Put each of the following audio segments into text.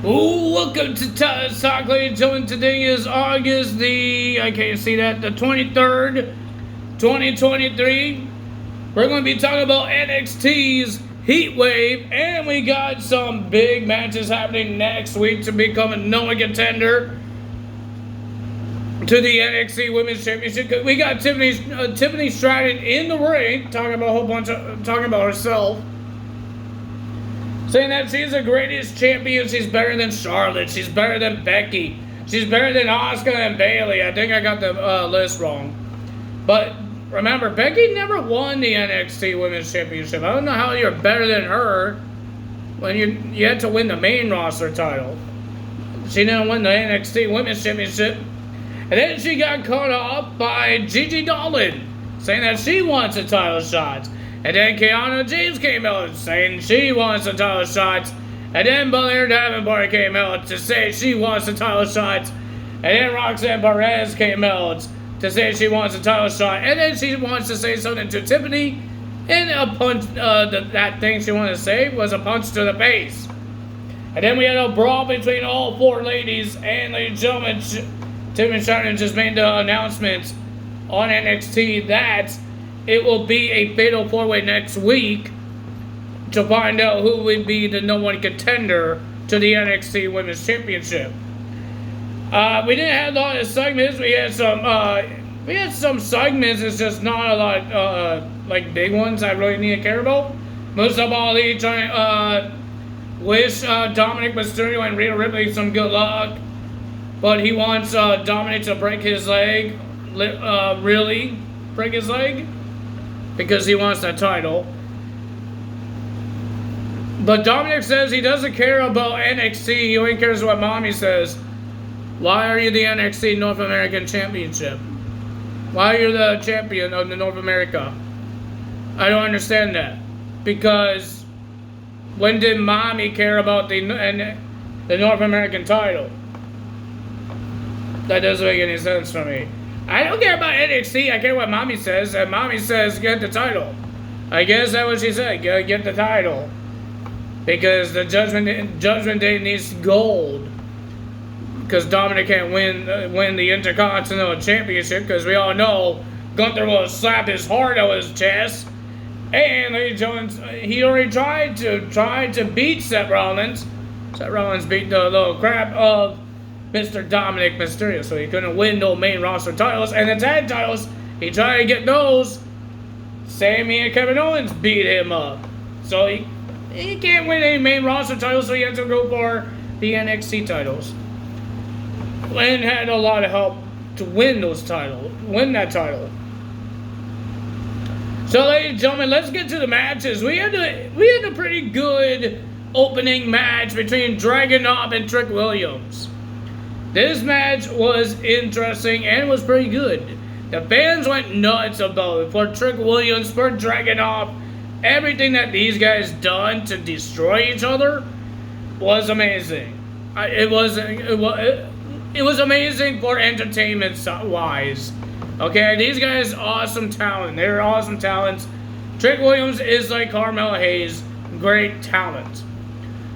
Welcome to Talk, ladies and gentlemen. Today is August the 23rd, 2023. We're going to be talking about NXT's Heat Wave, and we got some big matches happening next week to become a known contender to the NXT Women's Championship. We got Tiffany Stratton in the ring talking about herself, saying that she's the greatest champion. She's better than Charlotte. She's better than Becky. She's better than Asuka and Bayley. I think I got the list wrong. But remember, Becky never won the NXT Women's Championship. I don't know how you're better than her when you had to win the main roster title. She didn't win the NXT Women's Championship. And then she got caught up by Gigi Dolan, saying that she wants a title shot. And then Kiana James came out saying she wants the title shots. And then Blair Davenport came out to say she wants the title shots. And then Roxanne Perez came out to say she wants a title shot. And then she wants to say something to Tiffany. And a punch, that thing she wanted to say was a punch to the face. And then we had a brawl between all four ladies. And ladies and gentlemen, Tiffany Stratton just made the announcement on NXT that it will be a fatal four-way next week to find out who would be the number one contender to the NXT Women's Championship. We didn't have a lot of segments. We had some segments. It's just not a lot like big ones I really need to care about. Mustafa Ali trying wish Dominic Mysterio and Rhea Ripley some good luck, but he wants Dominic to break his leg. Really break his leg? Because he wants that title. But Dominic says he doesn't care about NXT. He only cares what Mommy says. Why are you the NXT North American Championship? Why are you the champion of the North America? I don't understand that. Because when did Mommy care about the North American title? That doesn't make any sense for me. I don't care about NXT. I care what Mommy says. And Mommy says, get the title. I guess that's what she said. Get the title. Because the Judgment Day needs gold. Because Dominic can't win the Intercontinental Championship. Because we all know Gunther will slap his heart out his chest. And Lady Jones, he already tried to beat Seth Rollins. Seth Rollins beat the little crap of Mr. Dominic Mysterio, so he couldn't win no main roster titles. And the tag titles, he tried to get those. Sami and Kevin Owens beat him up. So he can't win any main roster titles, so he had to go for the NXT titles. And had a lot of help to win that title. So ladies and gentlemen, let's get to the matches. We had a pretty good opening match between Dragunov and Trick Williams. This match was interesting and was pretty good. The fans went nuts about it. For Trick Williams, for Dragunov, everything that these guys done to destroy each other was amazing. It was amazing for entertainment wise. Okay, these guys awesome talent. They're awesome talents. Trick Williams is like Carmelo Hayes, great talent.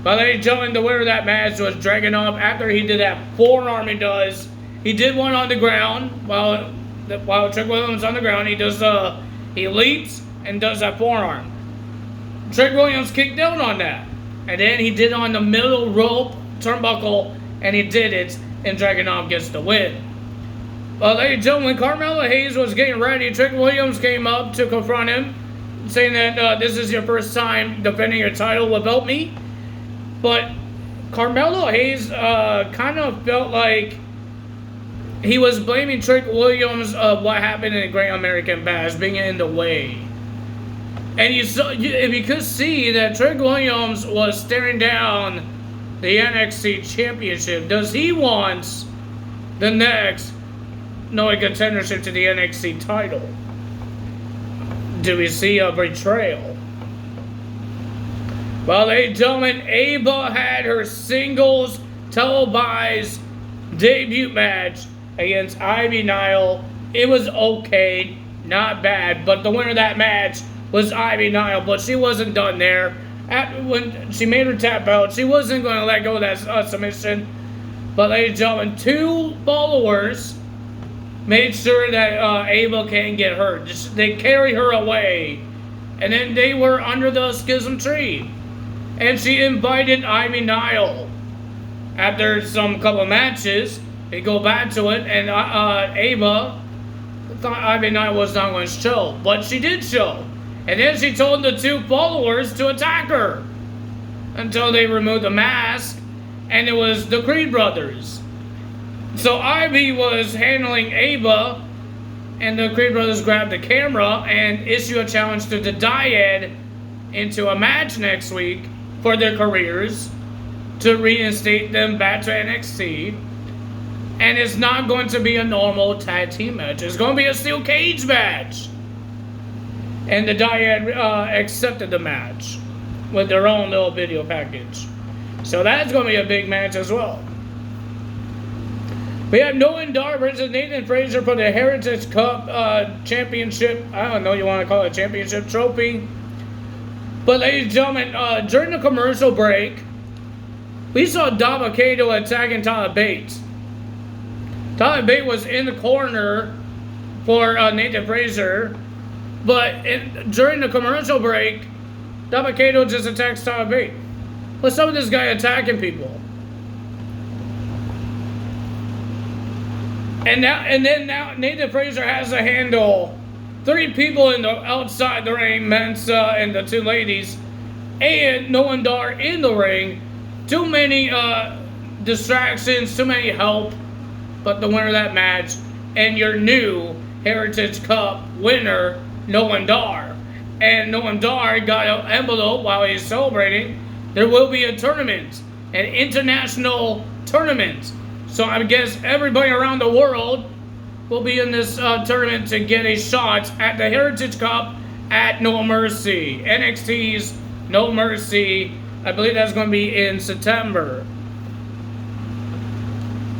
But ladies and gentlemen, the winner of that match was Dragunov. After he did that forearm he did one on the ground while Trick Williams on the ground. He leaps and does that forearm. Trick Williams kicked down on that, and then he did on the middle rope turnbuckle, and he did it, and Dragunov gets the win. But ladies and gentlemen, Carmelo Hayes was getting ready. Trick Williams came up to confront him, saying that this is your first time defending your title without me. But Carmelo Hayes kind of felt like he was blaming Trick Williams of what happened in the Great American Bash being in the way. And you could see that Trick Williams was staring down the NXT Championship. Does he want the next contendership to the NXT title? Do we see a betrayal? Well, ladies and gentlemen, Ava had her singles televised debut match against Ivy Nile. It was okay, not bad, but the winner of that match was Ivy Nile, but she wasn't done there. when she made her tap out, she wasn't going to let go of that submission. But ladies and gentlemen, 2 followers made sure that Ava can't get hurt. They carry her away. And then they were under the schism tree. And she invited Ivy Nile. After some couple of matches, they go back to it, and Ava thought Ivy Nile was not going to show. But she did show. And then she told the 2 followers to attack her. Until they removed the mask. And it was the Creed brothers. So Ivy was handling Ava, and the Creed brothers grabbed the camera and issued a challenge to the Dyad into a match next week for their careers to reinstate them back to NXT. And it's not going to be a normal tag team match. It's going to be a steel cage match. And the Dyad accepted the match with their own little video package. So that's going to be a big match as well. We have Nolan Dar versus Nathan Frazier for the Heritage Cup Championship. I don't know, you want to call it a championship trophy. But ladies and gentlemen, during the commercial break, we saw Dabba-Kato attacking Tyler Bates. Tyler Bates was in the corner for Nathan Frazier. But during the commercial break, Dabba-Kato just attacks Tyler Bates. What's up with this guy attacking people? And now Nathan Frazier has to handle 3 people outside the ring, Mensa and the 2 ladies, and Nolan Dar in the ring. Too many distractions, too many help. But the winner of that match, and your new Heritage Cup winner, Nolan Dar. And Nolan Dar got an envelope while he's celebrating. There will be a tournament, an international tournament. So I guess everybody around the world will be in this tournament to get a shot at the Heritage Cup at No Mercy. NXT's No Mercy. I believe that's going to be in September.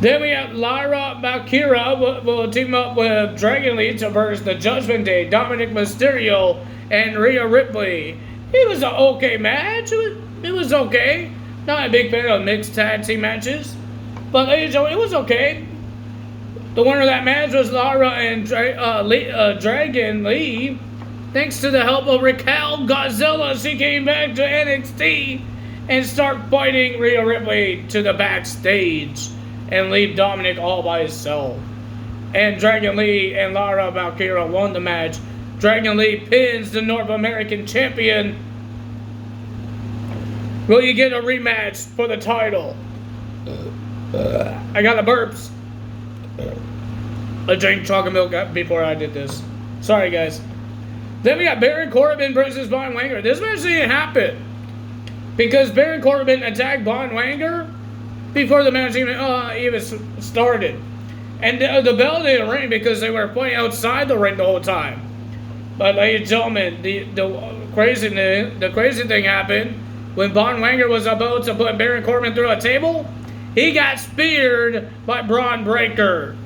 Then we have Lyra Valkyria will team up with Dragon Lee to versus the Judgment Day, Dominic Mysterio, and Rhea Ripley. It was an okay match. It was okay. Not a big fan of mixed tag team matches. But ladies and gentlemen, it was okay. The winner of that match was Lara and Dragon Lee. Thanks to the help of Raquel Godzilla, she came back to NXT and start fighting Rhea Ripley to the backstage and leave Dominic all by himself. And Dragon Lee and Lara Valkyria won the match. Dragon Lee pins the North American champion. Will you get a rematch for the title? I got the burps. I drank chocolate milk before I did this. Sorry, guys. Then we got Baron Corbin versus Von Wagner. This match didn't happen because Baron Corbin attacked Von Wagner before the match even started. And the bell didn't ring because they were playing outside the ring the whole time. But ladies and gentlemen, the crazy thing happened when Von Wagner was about to put Baron Corbin through a table. He got speared by Braun Breaker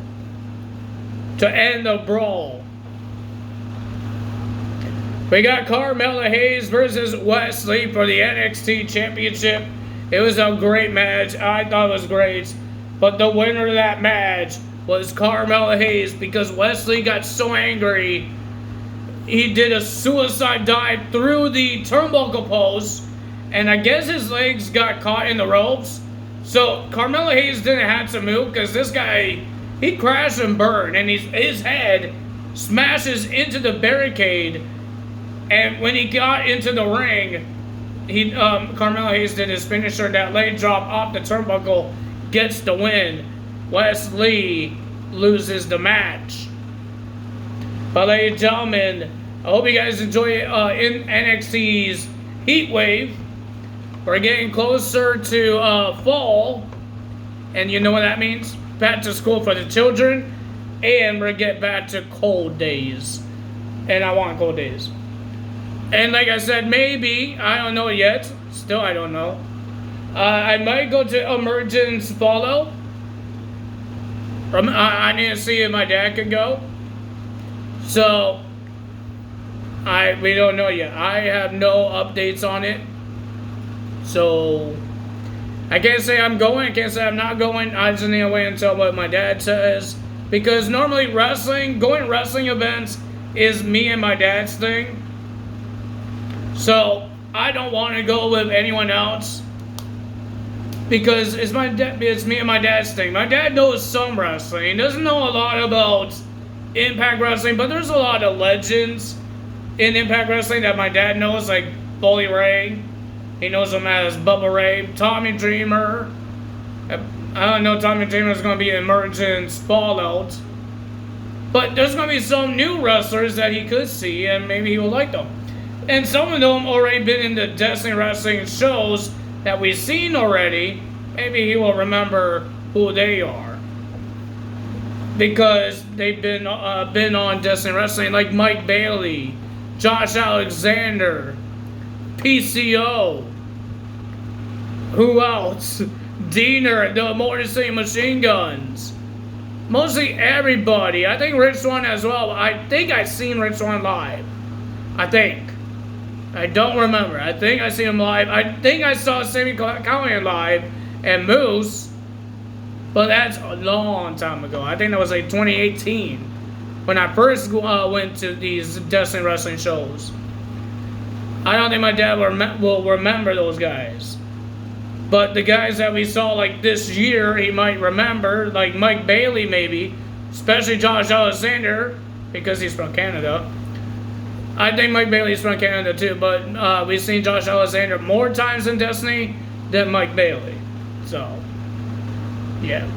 to end the brawl. We got Carmella Hayes versus Wesley for the NXT Championship. It was a great match. I thought it was great. But the winner of that match was Carmella Hayes because Wesley got so angry. He did a suicide dive through the turnbuckle post. And I guess his legs got caught in the ropes. So Carmella Hayes didn't have to move because this guy, he crashed and burned. And his head smashes into the barricade. And when he got into the ring, Carmella Hayes did his finisher. That leg drop off the turnbuckle gets the win. Wesley loses the match. But ladies and gentlemen, I hope you guys enjoy in NXT's Heat Wave. We're getting closer to fall. And you know what that means? Back to school for the children. And we're getting back to cold days. And I want cold days. And like I said, maybe, I don't know yet. Still, I don't know. I might go to Emergence Follow. I need to see if my dad can go. So, we don't know yet. I have no updates on it. So I can't say I'm going. I can't say I'm not going. I just need to wait until what my dad says. Because normally going wrestling events is me and my dad's thing. So I don't want to go with anyone else. Because it's me and my dad's thing. My dad knows some wrestling. He doesn't know a lot about Impact Wrestling, but there's a lot of legends in Impact Wrestling that my dad knows, like Bully Ray. He knows them as Bubba Ray, Tommy Dreamer. I don't know Tommy Dreamer is going to be Emergence Fallout. But there's going to be some new wrestlers that he could see, and maybe he will like them. And some of them already been in the Destiny Wrestling shows that we've seen already. Maybe he will remember who they are. Because they've been on Destiny Wrestling, like Mike Bailey, Josh Alexander, PCO. Who else? Diener, the Motor City Machine Guns. Mostly everybody. I think Rich Swann as well. I think I've seen Rich Swann live. I think. I don't remember. I think I seen him live. I think I saw Sammy Callahan live and Moose. But that's a long time ago. I think that was like 2018. When I first went to these Destiny Wrestling shows. I don't think my dad will remember those guys. But the guys that we saw like this year, he might remember. Like Mike Bailey maybe. Especially Josh Alexander. Because he's from Canada. I think Mike Bailey's from Canada too. But we've seen Josh Alexander more times in Destiny than Mike Bailey. So, yeah.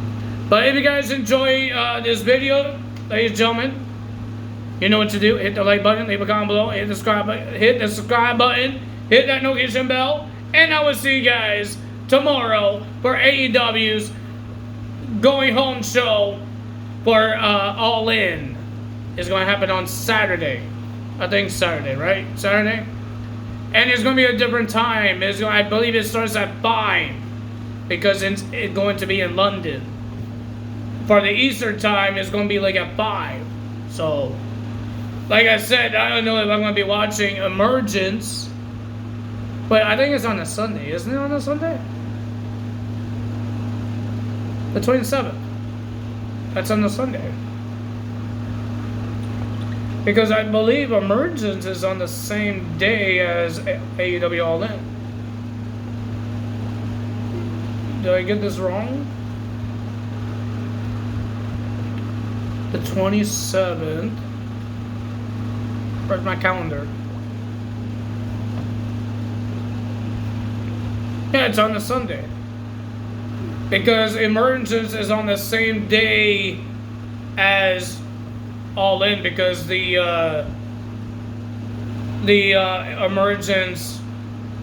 But if you guys enjoy this video, ladies and gentlemen, you know what to do. Hit the like button, leave a comment below, hit the subscribe button, hit that notification bell, and I will see you guys tomorrow for AEW's Going Home show for All In. It's going to happen on Saturday. I think Saturday, right? Saturday? And it's going to be a different time. I believe it starts at 5 because it's going to be in London. For the Eastern time, it's going to be like at 5. So, like I said, I don't know if I'm going to be watching Emergence. But I think it's on a Sunday. Isn't it on a Sunday? The 27th. That's on the Sunday. Because I believe Emergence is on the same day as AEW All In. Did I get this wrong? The 27th. Where's my calendar? Yeah, it's on the Sunday. Because Emergence is on the same day as All In, because the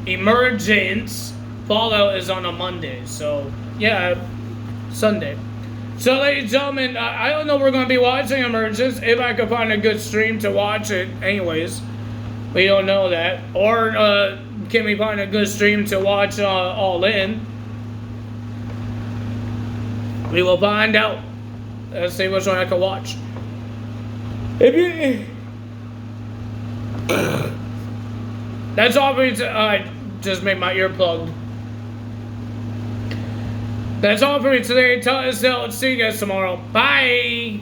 Emergence Fallout is on a Monday. So yeah, Sunday. So ladies and gentlemen, I don't know if we're going to be watching Emergence. If I could find a good stream to watch it, anyways, we don't know that. Or can we find a good stream to watch All In? We will find out. Let's see which one I can watch. If you, that's all for me. I just made my ear plugged. That's all for me today. Tell us, see you guys tomorrow. Bye.